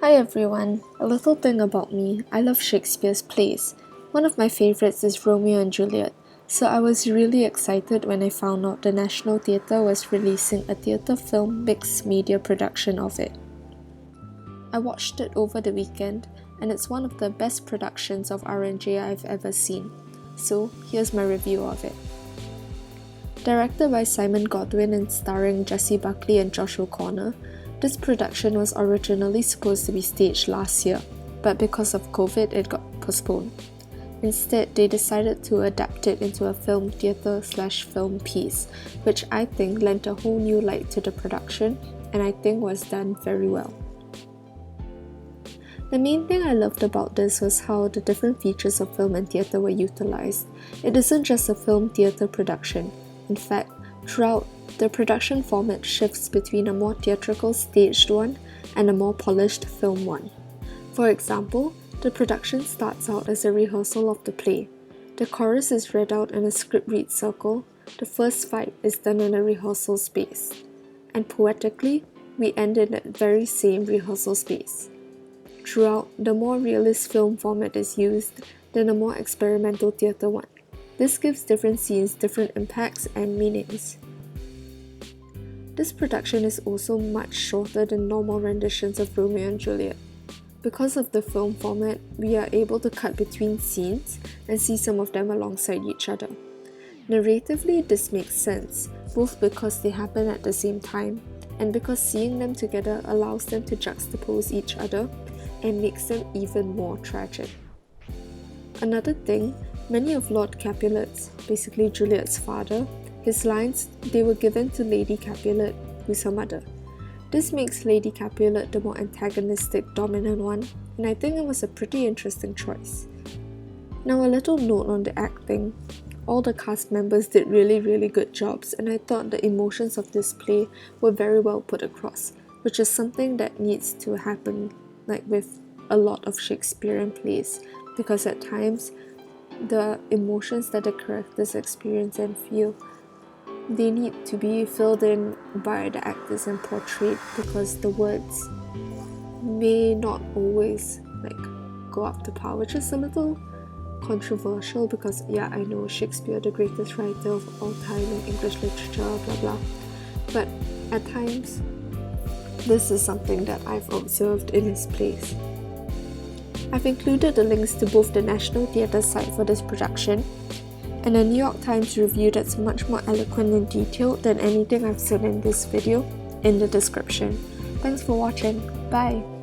Hi everyone, a little thing about me, I love Shakespeare's plays. One of my favourites is Romeo and Juliet, so I was really excited when I found out the National Theatre was releasing a theatre film mixed media production of it. I watched it over the weekend, and it's one of the best productions of RNJ I've ever seen, so here's my review of it. Directed by Simon Godwin and starring Jessie Buckley and Josh O'Connor, this production was originally supposed to be staged last year, but because of COVID it got postponed. Instead, they decided to adapt it into a film theatre/film piece, which I think lent a whole new light to the production, and I think was done very well. The main thing I loved about this was how the different features of film and theatre were utilised. It isn't just a film theatre production. In fact, throughout, the production format shifts between a more theatrical staged one and a more polished film one. For example, the production starts out as a rehearsal of the play. The chorus is read out in a script read circle, the first fight is done in a rehearsal space, and poetically, we end in that very same rehearsal space. Throughout, the more realist film format is used than a more experimental theatre one. This gives different scenes different impacts and meanings. This production is also much shorter than normal renditions of Romeo and Juliet. Because of the film format, we are able to cut between scenes and see some of them alongside each other. Narratively, this makes sense, both because they happen at the same time and because seeing them together allows them to juxtapose each other and makes them even more tragic. Another thing, many of Lord Capulet's, basically Juliet's father, his lines, they were given to Lady Capulet, who's her mother. This makes Lady Capulet the more antagonistic, dominant one, and I think it was a pretty interesting choice. Now a little note on the acting. All the cast members did really good jobs, and I thought the emotions of this play were very well put across, which is something that needs to happen with a lot of Shakespearean plays, because at times, the emotions that the characters experience and feel, they need to be filled in by the actors and portrayed, because the words may not always go up to par, which is a little controversial because I know Shakespeare, the greatest writer of all time in English literature, blah blah, but at times this is something that I've observed in his plays. I've included the links to both the National Theatre site for this production and a New York Times review that's much more eloquent and detailed than anything I've said in this video in the description. Thanks for watching. Bye!